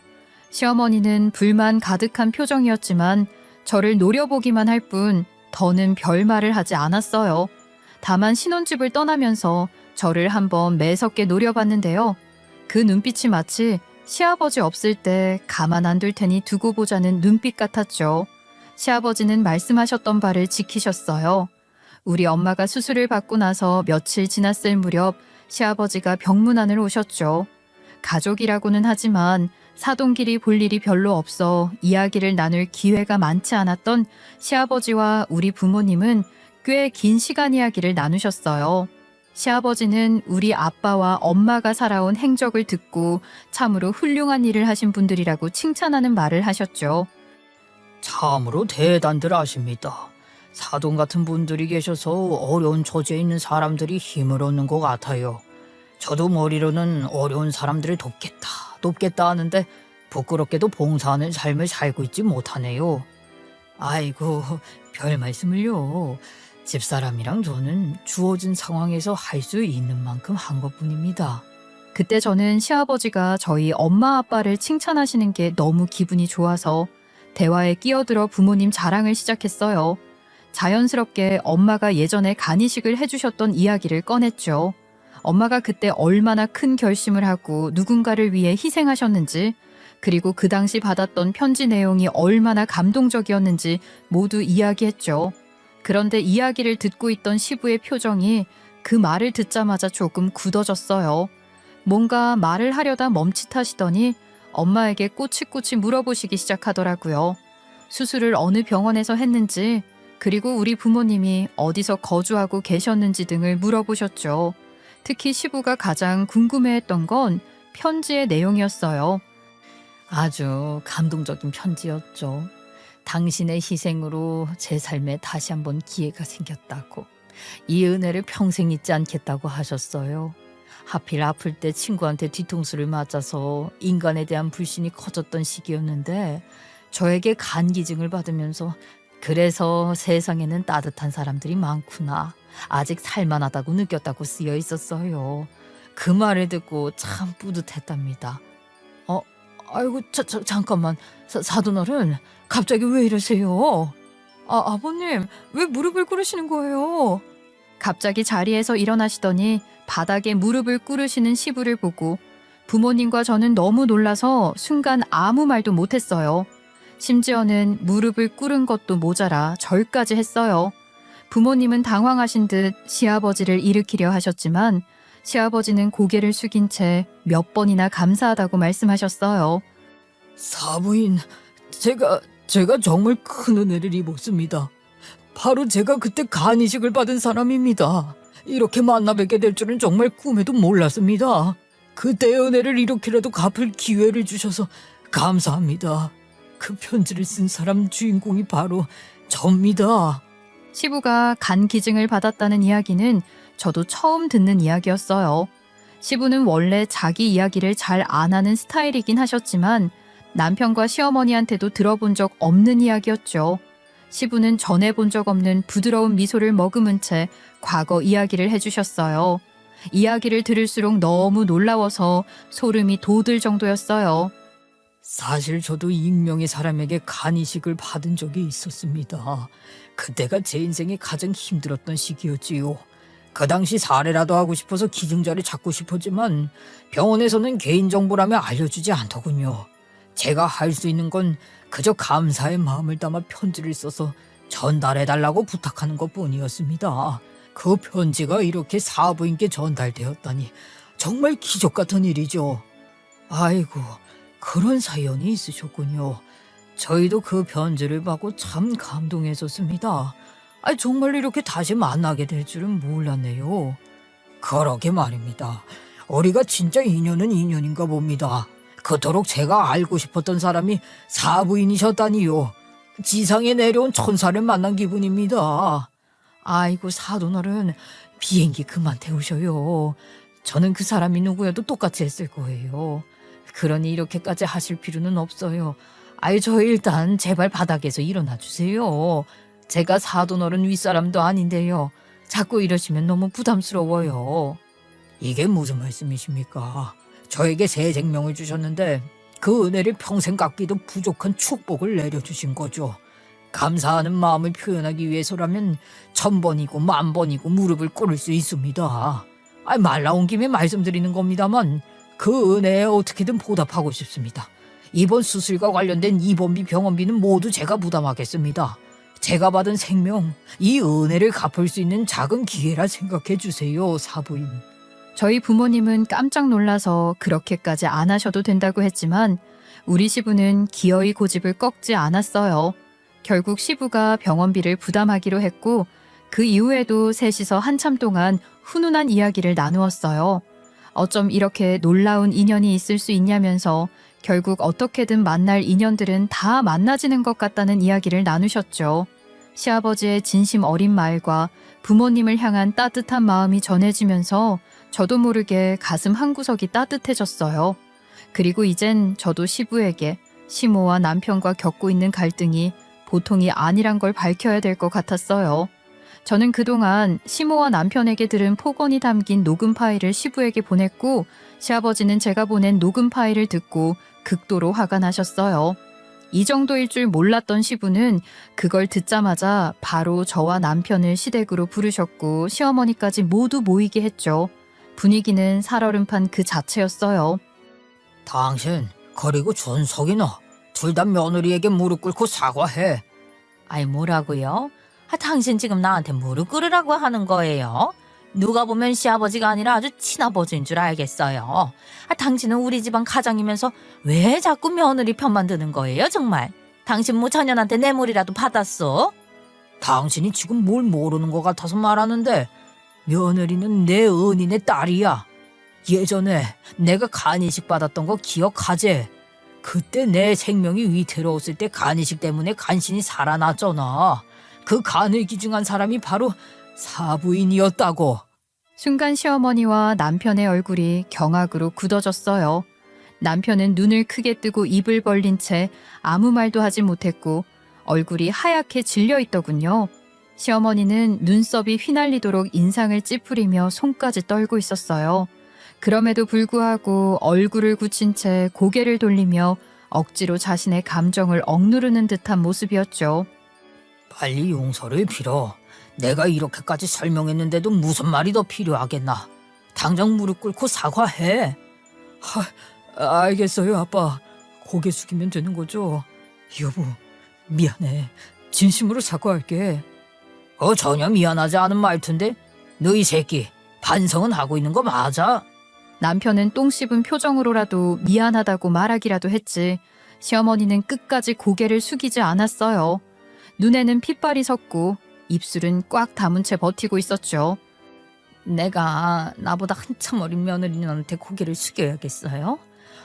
시어머니는 불만 가득한 표정이었지만 저를 노려보기만 할 뿐 더는 별말을 하지 않았어요. 다만 신혼집을 떠나면서 저를 한번 매섭게 노려봤는데요. 그 눈빛이 마치 시아버지 없을 때 가만 안 둘 테니 두고 보자는 눈빛 같았죠. 시아버지는 말씀하셨던 바를 지키셨어요. 우리 엄마가 수술을 받고 나서 며칠 지났을 무렵 시아버지가 병문안을 오셨죠. 가족이라고는 하지만 사돈끼리 볼 일이 별로 없어 이야기를 나눌 기회가 많지 않았던 시아버지와 우리 부모님은 꽤 긴 시간 이야기를 나누셨어요. 시아버지는 우리 아빠와 엄마가 살아온 행적을 듣고 참으로 훌륭한 일을 하신 분들이라고 칭찬하는 말을 하셨죠. 참으로 대단들 하십니다. 사돈 같은 분들이 계셔서 어려운 처지에 있는 사람들이 힘을 얻는 것 같아요. 저도 머리로는 어려운 사람들을 돕겠다 하는데 부끄럽게도 봉사하는 삶을 살고 있지 못하네요. 아이고, 별 말씀을요. 집사람이랑 저는 주어진 상황에서 할 수 있는 만큼 한 것뿐입니다. 그때 저는 시아버지가 저희 엄마 아빠를 칭찬하시는 게 너무 기분이 좋아서 대화에 끼어들어 부모님 자랑을 시작했어요. 자연스럽게 엄마가 예전에 간이식을 해주셨던 이야기를 꺼냈죠. 엄마가 그때 얼마나 큰 결심을 하고 누군가를 위해 희생하셨는지, 그리고 그 당시 받았던 편지 내용이 얼마나 감동적이었는지 모두 이야기했죠. 그런데 이야기를 듣고 있던 시부의 표정이 그 말을 듣자마자 조금 굳어졌어요. 뭔가 말을 하려다 멈칫하시더니 엄마에게 꼬치꼬치 물어보시기 시작하더라고요. 수술을 어느 병원에서 했는지, 그리고 우리 부모님이 어디서 거주하고 계셨는지 등을 물어보셨죠. 특히 시부가 가장 궁금해했던 건 편지의 내용이었어요. 아주 감동적인 편지였죠. 당신의 희생으로 제 삶에 다시 한번 기회가 생겼다고. 이 은혜를 평생 잊지 않겠다고 하셨어요. 하필 아플 때 친구한테 뒤통수를 맞아서 인간에 대한 불신이 커졌던 시기였는데 저에게 간 기증을 받으면서 그래서 세상에는 따뜻한 사람들이 많구나. 아직 살만하다고 느꼈다고 쓰여 있었어요. 그 말을 듣고 참 뿌듯했답니다. 아이고 잠깐만. 사돈어른 갑자기 왜 이러세요? 아버님 왜 무릎을 꿇으시는 거예요? 갑자기 자리에서 일어나시더니 바닥에 무릎을 꿇으시는 시부를 보고 부모님과 저는 너무 놀라서 순간 아무 말도 못했어요. 심지어는 무릎을 꿇은 것도 모자라 절까지 했어요. 부모님은 당황하신 듯 시아버지를 일으키려 하셨지만 시아버지는 고개를 숙인 채 몇 번이나 감사하다고 말씀하셨어요. 사부인, 제가 정말 큰 은혜를 입었습니다. 바로 제가 그때 간이식을 받은 사람입니다. 이렇게 만나 뵙게 될 줄은 정말 꿈에도 몰랐습니다. 그때의 은혜를 이렇게라도 갚을 기회를 주셔서 감사합니다. 그 편지를 쓴 사람 주인공이 바로 접니다. 시부가 간 기증을 받았다는 이야기는 저도 처음 듣는 이야기였어요. 시부는 원래 자기 이야기를 잘 안 하는 스타일이긴 하셨지만 남편과 시어머니한테도 들어본 적 없는 이야기였죠. 시부는 전해본 적 없는 부드러운 미소를 머금은 채 과거 이야기를 해주셨어요. 이야기를 들을수록 너무 놀라워서 소름이 돋을 정도였어요. 사실 저도 익명의 사람에게 간이식을 받은 적이 있었습니다. 그때가 제 인생에 가장 힘들었던 시기였지요. 그 당시 사례라도 하고 싶어서 기증자를 찾고 싶었지만 병원에서는 개인정보라며 알려주지 않더군요. 제가 할 수 있는 건 그저 감사의 마음을 담아 편지를 써서 전달해달라고 부탁하는 것뿐이었습니다. 그 편지가 이렇게 사부인께 전달되었다니 정말 기적 같은 일이죠. 아이고, 그런 사연이 있으셨군요. 저희도 그 편지를 받고 참 감동했었습니다. 정말 이렇게 다시 만나게 될 줄은 몰랐네요. 그러게 말입니다. 우리가 진짜 인연은 인연인가 봅니다. 그토록 제가 알고 싶었던 사람이 사부인이셨다니요. 지상에 내려온 천사를 만난 기분입니다. 아이고 사돈어른, 비행기 그만 태우셔요. 저는 그 사람이 누구여도 똑같이 했을 거예요. 그러니 이렇게까지 하실 필요는 없어요. 저 일단 제발 바닥에서 일어나 주세요. 제가 사돈어른 윗사람도 아닌데요. 자꾸 이러시면 너무 부담스러워요. 이게 무슨 말씀이십니까? 저에게 새 생명을 주셨는데 그 은혜를 평생 갚기도 부족한 축복을 내려주신 거죠. 감사하는 마음을 표현하기 위해서라면 1000번이고 10,000번이고 무릎을 꿇을 수 있습니다. 말 나온 김에 말씀드리는 겁니다만 그 은혜에 어떻게든 보답하고 싶습니다. 이번 수술과 관련된 입원비, 병원비는 모두 제가 부담하겠습니다. 제가 받은 생명, 이 은혜를 갚을 수 있는 작은 기회라 생각해 주세요, 사부인. 저희 부모님은 깜짝 놀라서 그렇게까지 안 하셔도 된다고 했지만 우리 시부는 기어이 고집을 꺾지 않았어요. 결국 시부가 병원비를 부담하기로 했고 그 이후에도 셋이서 한참 동안 훈훈한 이야기를 나누었어요. 어쩜 이렇게 놀라운 인연이 있을 수 있냐면서 결국 어떻게든 만날 인연들은 다 만나지는 것 같다는 이야기를 나누셨죠. 시아버지의 진심 어린 말과 부모님을 향한 따뜻한 마음이 전해지면서 저도 모르게 가슴 한구석이 따뜻해졌어요. 그리고 이젠 저도 시부에게 시모와 남편과 겪고 있는 갈등이 보통이 아니란 걸 밝혀야 될 것 같았어요. 저는 그동안 시모와 남편에게 들은 폭언이 담긴 녹음 파일을 시부에게 보냈고 시아버지는 제가 보낸 녹음 파일을 듣고 극도로 화가 나셨어요. 이 정도일 줄 몰랐던 시부는 그걸 듣자마자 바로 저와 남편을 시댁으로 부르셨고 시어머니까지 모두 모이게 했죠. 분위기는 살얼음판 그 자체였어요. 당신 그리고 준석이너 둘 다 며느리에게 무릎 꿇고 사과해. 아이 뭐라고요? 당신 지금 나한테 무릎 꿇으라고 하는 거예요? 누가 보면 시아버지가 아니라 아주 친아버지인 줄 알겠어요. 당신은 우리 집안 가장이면서 왜 자꾸 며느리 편만 드는 거예요 정말? 당신 뭐 자년한테 뇌물이라도 받았어? 당신이 지금 뭘 모르는 것 같아서 말하는데 며느리는 내 은인의 딸이야. 예전에 내가 간이식 받았던 거 기억하지? 그때 내 생명이 위태로웠을 때 간이식 때문에 간신히 살아났잖아. 그 간을 기증한 사람이 바로 사부인이었다고. 순간 시어머니와 남편의 얼굴이 경악으로 굳어졌어요. 남편은 눈을 크게 뜨고 입을 벌린 채 아무 말도 하지 못했고 얼굴이 하얗게 질려 있더군요. 시어머니는 눈썹이 휘날리도록 인상을 찌푸리며 손까지 떨고 있었어요. 그럼에도 불구하고 얼굴을 굳힌 채 고개를 돌리며 억지로 자신의 감정을 억누르는 듯한 모습이었죠. 빨리 용서를 빌어. 내가 이렇게까지 설명했는데도 무슨 말이 더 필요하겠나. 당장 무릎 꿇고 사과해. 알겠어요 아빠. 고개 숙이면 되는 거죠. 여보 미안해. 진심으로 사과할게. 전혀 미안하지 않은 말투인데 너 이 새끼 반성은 하고 있는 거 맞아? 남편은 똥 씹은 표정으로라도 미안하다고 말하기라도 했지 시어머니는 끝까지 고개를 숙이지 않았어요. 눈에는 핏발이 섰고 입술은 꽉 다문 채 버티고 있었죠. 내가 나보다 한참 어린 며느리한테 고개를 숙여야겠어요?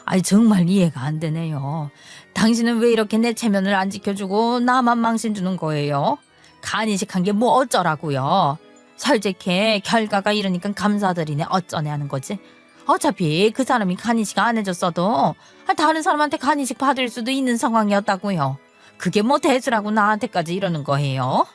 아니 정말 이해가 안 되네요. 당신은 왜 이렇게 내 체면을 안 지켜주고 나만 망신 주는 거예요? 간이식한 게 뭐 어쩌라고요? 솔직히 결과가 이러니까 감사드리네 어쩌네 하는 거지. 어차피 그 사람이 간이식 안 해줬어도 다른 사람한테 간이식 받을 수도 있는 상황이었다고요. 그게 뭐 대수라고 나한테까지 이러는 거예요?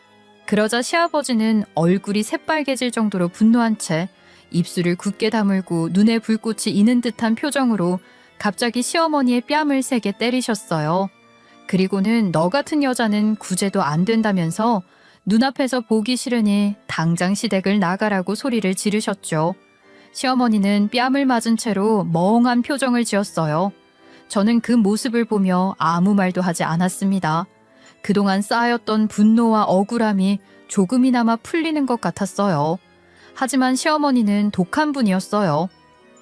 그러자 시아버지는 얼굴이 새빨개질 정도로 분노한 채 입술을 굳게 다물고 눈에 불꽃이 이는 듯한 표정으로 갑자기 시어머니의 뺨을 세게 때리셨어요. 그리고는 너 같은 여자는 구제도 안 된다면서 눈앞에서 보기 싫으니 당장 시댁을 나가라고 소리를 지르셨죠. 시어머니는 뺨을 맞은 채로 멍한 표정을 지었어요. 저는 그 모습을 보며 아무 말도 하지 않았습니다. 그동안 쌓였던 분노와 억울함이 조금이나마 풀리는 것 같았어요. 하지만 시어머니는 독한 분이었어요.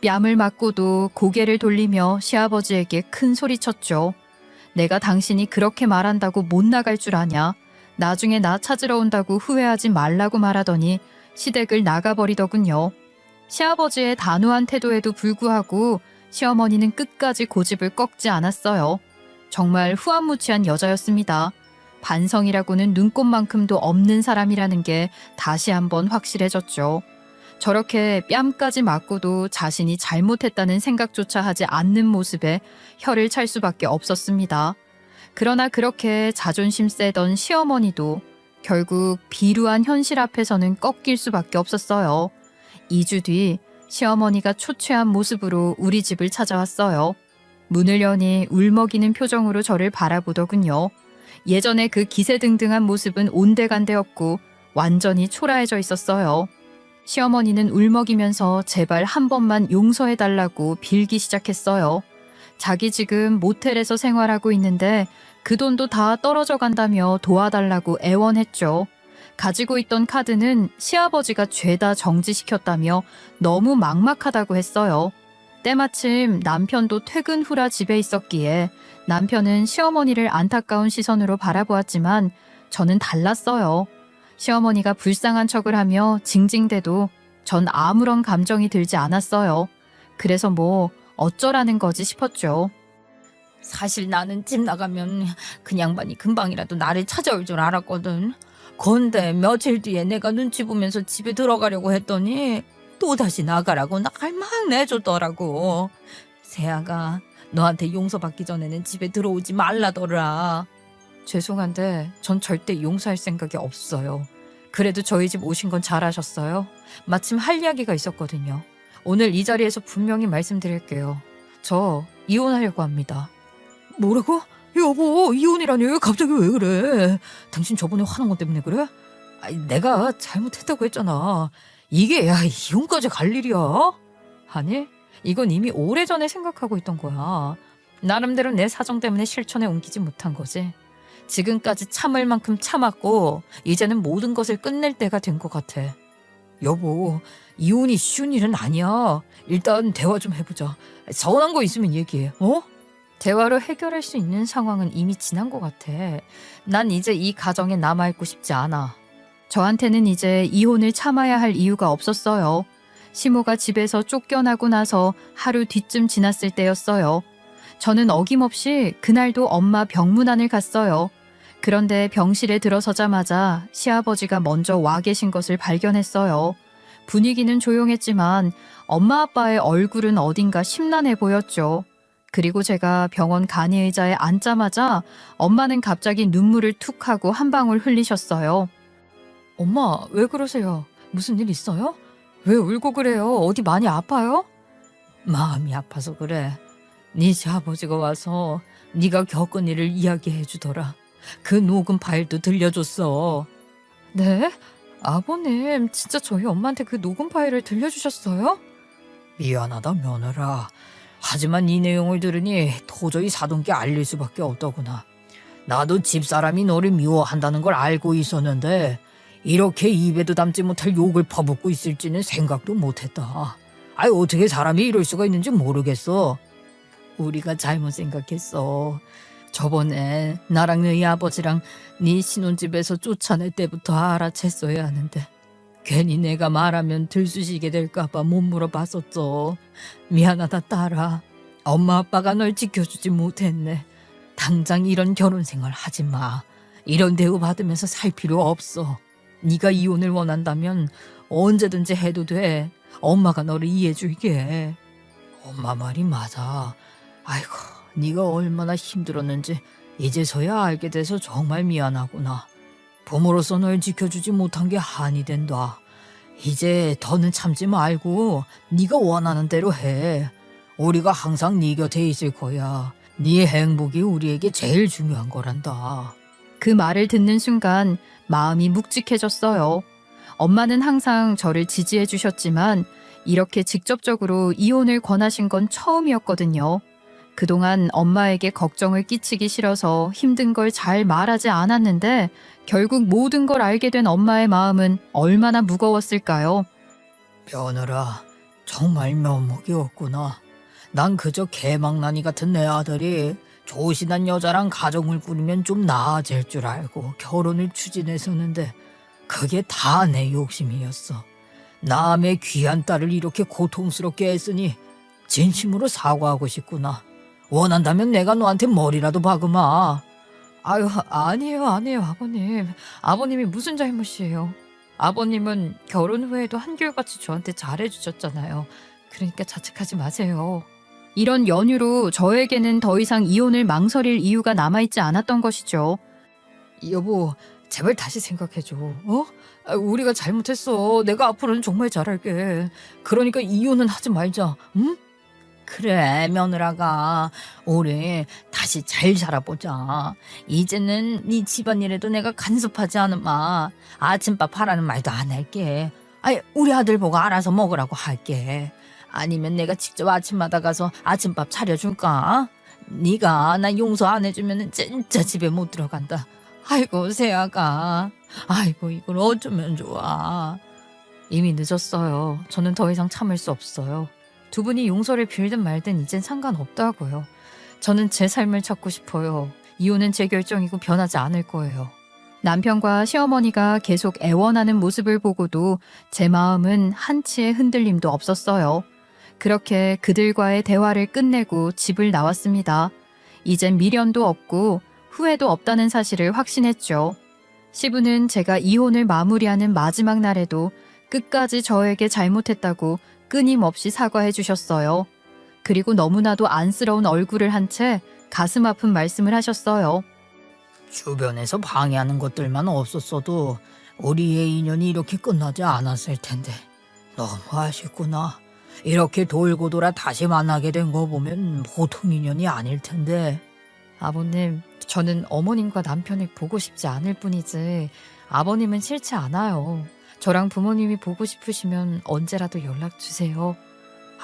뺨을 맞고도 고개를 돌리며 시아버지에게 큰 소리쳤죠. 내가 당신이 그렇게 말한다고 못 나갈 줄 아냐. 나중에 나 찾으러 온다고 후회하지 말라고 말하더니 시댁을 나가버리더군요. 시아버지의 단호한 태도에도 불구하고 시어머니는 끝까지 고집을 꺾지 않았어요. 정말 후안무치한 여자였습니다. 반성이라고는 눈꼽만큼도 없는 사람이라는 게 다시 한번 확실해졌죠. 저렇게 뺨까지 맞고도 자신이 잘못했다는 생각조차 하지 않는 모습에 혀를 찰 수밖에 없었습니다. 그러나 그렇게 자존심 세던 시어머니도 결국 비루한 현실 앞에서는 꺾일 수밖에 없었어요. 2주 뒤 시어머니가 초췌한 모습으로 우리 집을 찾아왔어요. 문을 여니 울먹이는 표정으로 저를 바라보더군요. 예전에 그 기세등등한 모습은 온데간데없고 완전히 초라해져 있었어요. 시어머니는 울먹이면서 제발 한 번만 용서해달라고 빌기 시작했어요. 자기 지금 모텔에서 생활하고 있는데 그 돈도 다 떨어져 간다며 도와달라고 애원했죠. 가지고 있던 카드는 시아버지가 죄다 정지시켰다며 너무 막막하다고 했어요. 때마침 남편도 퇴근 후라 집에 있었기에 남편은 시어머니를 안타까운 시선으로 바라보았지만 저는 달랐어요. 시어머니가 불쌍한 척을 하며 징징대도 전 아무런 감정이 들지 않았어요. 그래서 뭐 어쩌라는 거지 싶었죠. 사실 나는 집 나가면 그 양반이 금방이라도 나를 찾아올 줄 알았거든. 건데 며칠 뒤에 내가 눈치 보면서 집에 들어가려고 했더니 또다시 나가라고 날 막 내줬더라고. 세아가 너한테 용서받기 전에는 집에 들어오지 말라더라. 죄송한데 전 절대 용서할 생각이 없어요. 그래도 저희 집 오신 건 잘하셨어요. 마침 할 이야기가 있었거든요. 오늘 이 자리에서 분명히 말씀드릴게요. 저 이혼하려고 합니다. 뭐라고? 여보 이혼이라니 갑자기 왜 그래? 당신 저번에 화난 것 때문에 그래? 아니, 내가 잘못했다고 했잖아. 이게 이혼까지 갈 일이야? 아니, 이건 이미 오래전에 생각하고 있던 거야. 나름대로 내 사정 때문에 실천에 옮기지 못한 거지. 지금까지 참을 만큼 참았고 이제는 모든 것을 끝낼 때가 된 것 같아. 여보, 이혼이 쉬운 일은 아니야. 일단 대화 좀 해보자. 서운한 거 있으면 얘기해. 어? 대화로 해결할 수 있는 상황은 이미 지난 것 같아. 난 이제 이 가정에 남아있고 싶지 않아. 저한테는 이제 이혼을 참아야 할 이유가 없었어요. 시모가 집에서 쫓겨나고 나서 하루 뒤쯤 지났을 때였어요. 저는 어김없이 그날도 엄마 병문안을 갔어요. 그런데 병실에 들어서자마자 시아버지가 먼저 와 계신 것을 발견했어요. 분위기는 조용했지만 엄마 아빠의 얼굴은 어딘가 심란해 보였죠. 그리고 제가 병원 간이의자에 앉자마자 엄마는 갑자기 눈물을 툭 하고 한 방울 흘리셨어요. 엄마, 왜 그러세요? 무슨 일 있어요? 왜 울고 그래요? 어디 많이 아파요? 마음이 아파서 그래. 네 시아버지가 와서 네가 겪은 일을 이야기해 주더라. 그 녹음 파일도 들려줬어. 네? 아버님, 진짜 저희 엄마한테 그 녹음 파일을 들려주셨어요? 미안하다, 며느라. 하지만 이 내용을 들으니 도저히 사돈께 알릴 수밖에 없더구나. 나도 집사람이 너를 미워한다는 걸 알고 있었는데 이렇게 입에도 담지 못할 욕을 퍼붓고 있을지는 생각도 못했다. 아이, 어떻게 사람이 이럴 수가 있는지 모르겠어. 우리가 잘못 생각했어. 저번에 나랑 너희 아버지랑 네 신혼집에서 쫓아낼 때부터 알아챘어야 하는데 괜히 내가 말하면 들쑤시게 될까봐 못 물어봤었어. 미안하다, 딸아. 엄마 아빠가 널 지켜주지 못했네. 당장 이런 결혼 생활 하지 마. 이런 대우 받으면서 살 필요 없어. 네가 이혼을 원한다면 언제든지 해도 돼. 엄마가 너를 이해해줄게. 엄마 말이 맞아. 아이고, 네가 얼마나 힘들었는지 이제서야 알게 돼서 정말 미안하구나. 부모로서 널 지켜주지 못한 게 한이 된다. 이제 더는 참지 말고 네가 원하는 대로 해. 우리가 항상 네 곁에 있을 거야. 네 행복이 우리에게 제일 중요한 거란다. 그 말을 듣는 순간 마음이 묵직해졌어요. 엄마는 항상 저를 지지해 주셨지만 이렇게 직접적으로 이혼을 권하신 건 처음이었거든요. 그동안 엄마에게 걱정을 끼치기 싫어서 힘든 걸 잘 말하지 않았는데 결국 모든 걸 알게 된 엄마의 마음은 얼마나 무거웠을까요? 며느라, 정말 면목이 없구나. 난 그저 개망나니 같은 내 아들이 조신한 여자랑 가정을 꾸리면 좀 나아질 줄 알고 결혼을 추진했었는데 그게 다 내 욕심이었어. 남의 귀한 딸을 이렇게 고통스럽게 했으니 진심으로 사과하고 싶구나. 원한다면 내가 너한테 머리라도 박으마. 아유, 아니에요, 아버님. 아버님이 무슨 잘못이에요. 아버님은 결혼 후에도 한결같이 저한테 잘해주셨잖아요. 그러니까 자책하지 마세요. 이런 연유로 저에게는 더 이상 이혼을 망설일 이유가 남아있지 않았던 것이죠. 여보, 제발 다시 생각해줘. 어? 우리가 잘못했어. 내가 앞으로는 정말 잘할게. 그러니까 이혼은 하지 말자. 응? 그래, 며느라가 우리 다시 잘 살아보자. 이제는 네 집안일에도 내가 간섭하지 않으마. 아침밥 하라는 말도 안 할게. 아이, 우리 아들 보고 알아서 먹으라고 할게. 아니면 내가 직접 아침마다 가서 아침밥 차려줄까? 네가 나 용서 안 해주면 진짜 집에 못 들어간다. 아이고, 세아가. 아이고, 이걸 어쩌면 좋아. 이미 늦었어요. 저는 더 이상 참을 수 없어요. 두 분이 용서를 빌든 말든 이젠 상관없다고요. 저는 제 삶을 찾고 싶어요. 이혼은 제 결정이고 변하지 않을 거예요. 남편과 시어머니가 계속 애원하는 모습을 보고도 제 마음은 한치의 흔들림도 없었어요. 그렇게 그들과의 대화를 끝내고 집을 나왔습니다. 이젠 미련도 없고 후회도 없다는 사실을 확신했죠. 시부는 제가 이혼을 마무리하는 마지막 날에도 끝까지 저에게 잘못했다고 끊임없이 사과해 주셨어요. 그리고 너무나도 안쓰러운 얼굴을 한 채 가슴 아픈 말씀을 하셨어요. 주변에서 방해하는 것들만 없었어도 우리의 인연이 이렇게 끝나지 않았을 텐데 너무 아쉽구나. 이렇게 돌고 돌아 다시 만나게 된 거 보면 보통 인연이 아닐 텐데. 아버님, 저는 어머님과 남편을 보고 싶지 않을 뿐이지 아버님은 싫지 않아요. 저랑 부모님이 보고 싶으시면 언제라도 연락 주세요.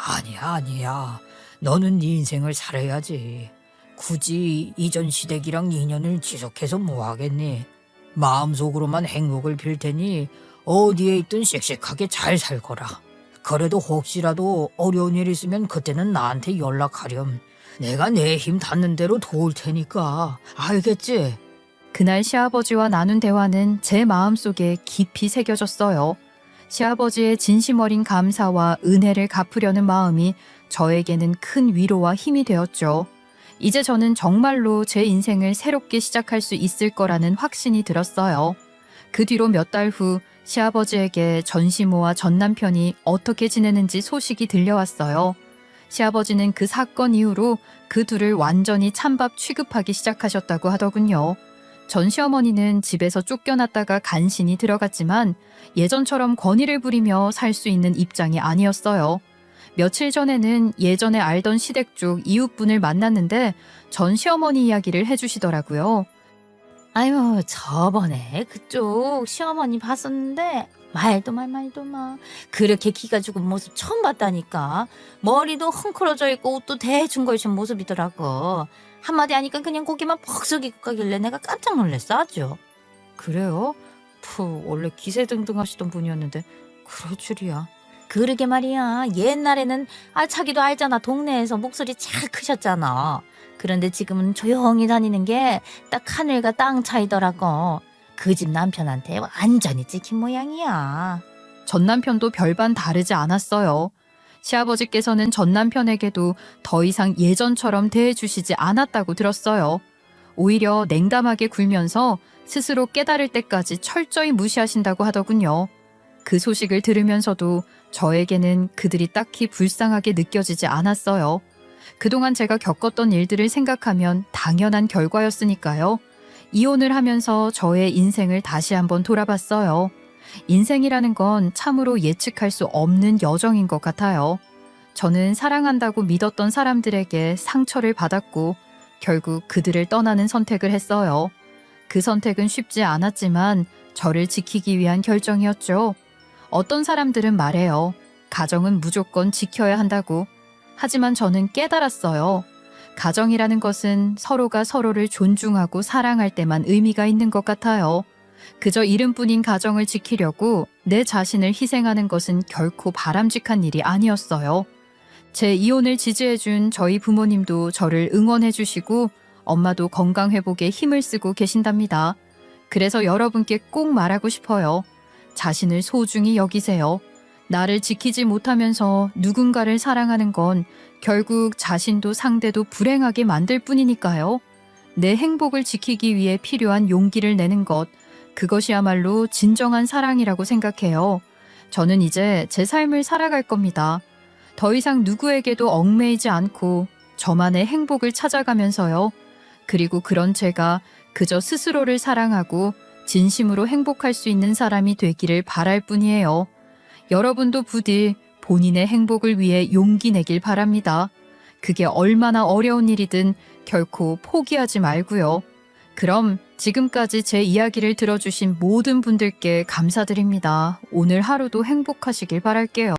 아니야. 너는 네 인생을 살아야지. 굳이 이전 시댁이랑 인연을 지속해서 뭐 하겠니? 마음속으로만 행복을 빌 테니 어디에 있든 씩씩하게 잘 살거라. 그래도 혹시라도 어려운 일 있으면 그때는 나한테 연락하렴. 내가 내 힘 닿는 대로 도울 테니까. 알겠지? 그날 시아버지와 나눈 대화는 제 마음속에 깊이 새겨졌어요. 시아버지의 진심 어린 감사와 은혜를 갚으려는 마음이 저에게는 큰 위로와 힘이 되었죠. 이제 저는 정말로 제 인생을 새롭게 시작할 수 있을 거라는 확신이 들었어요. 그 뒤로 몇 달 후 시아버지에게 전시모와 전 남편이 어떻게 지내는지 소식이 들려왔어요. 시아버지는 그 사건 이후로 그 둘을 완전히 찬밥 취급하기 시작하셨다고 하더군요. 전 시어머니는 집에서 쫓겨났다가 간신히 들어갔지만 예전처럼 권위를 부리며 살 수 있는 입장이 아니었어요. 며칠 전에는 예전에 알던 시댁 쪽 이웃분을 만났는데 전 시어머니 이야기를 해주시더라고요. 아유, 저번에 그쪽 시어머니 봤었는데 말도 마. 그렇게 기가 죽은 모습 처음 봤다니까. 머리도 헝클어져 있고 옷도 대충 걸친 모습이더라고. 한마디 하니까 그냥 고개만 퍽 숙이고 가길래 내가 깜짝 놀랐어 아주. 그래요? 원래 기세등등하시던 분이었는데 그럴 줄이야. 그러게 말이야. 옛날에는 알차기도 알잖아. 동네에서 목소리 잘 크셨잖아. 그런데 지금은 조용히 다니는 게 딱 하늘과 땅 차이더라고. 그 집 남편한테 완전히 찍힌 모양이야. 전 남편도 별반 다르지 않았어요. 시아버지께서는 전 남편에게도 더 이상 예전처럼 대해주시지 않았다고 들었어요. 오히려 냉담하게 굴면서 스스로 깨달을 때까지 철저히 무시하신다고 하더군요. 그 소식을 들으면서도 저에게는 그들이 딱히 불쌍하게 느껴지지 않았어요. 그동안 제가 겪었던 일들을 생각하면 당연한 결과였으니까요. 이혼을 하면서 저의 인생을 다시 한번 돌아봤어요. 인생이라는 건 참으로 예측할 수 없는 여정인 것 같아요. 저는 사랑한다고 믿었던 사람들에게 상처를 받았고 결국 그들을 떠나는 선택을 했어요. 그 선택은 쉽지 않았지만 저를 지키기 위한 결정이었죠. 어떤 사람들은 말해요. 가정은 무조건 지켜야 한다고. 하지만 저는 깨달았어요. 가정이라는 것은 서로가 서로를 존중하고 사랑할 때만 의미가 있는 것 같아요. 그저 이름뿐인 가정을 지키려고 내 자신을 희생하는 것은 결코 바람직한 일이 아니었어요. 제 이혼을 지지해준 저희 부모님도 저를 응원해주시고 엄마도 건강 회복에 힘을 쓰고 계신답니다. 그래서 여러분께 꼭 말하고 싶어요. 자신을 소중히 여기세요. 나를 지키지 못하면서 누군가를 사랑하는 건 결국 자신도 상대도 불행하게 만들 뿐이니까요. 내 행복을 지키기 위해 필요한 용기를 내는 것, 그것이야말로 진정한 사랑이라고 생각해요. 저는 이제 제 삶을 살아갈 겁니다. 더 이상 누구에게도 얽매이지 않고 저만의 행복을 찾아가면서요. 그리고 그런 제가 그저 스스로를 사랑하고 진심으로 행복할 수 있는 사람이 되기를 바랄 뿐이에요. 여러분도 부디 본인의 행복을 위해 용기 내길 바랍니다. 그게 얼마나 어려운 일이든 결코 포기하지 말고요. 그럼 지금까지 제 이야기를 들어주신 모든 분들께 감사드립니다. 오늘 하루도 행복하시길 바랄게요.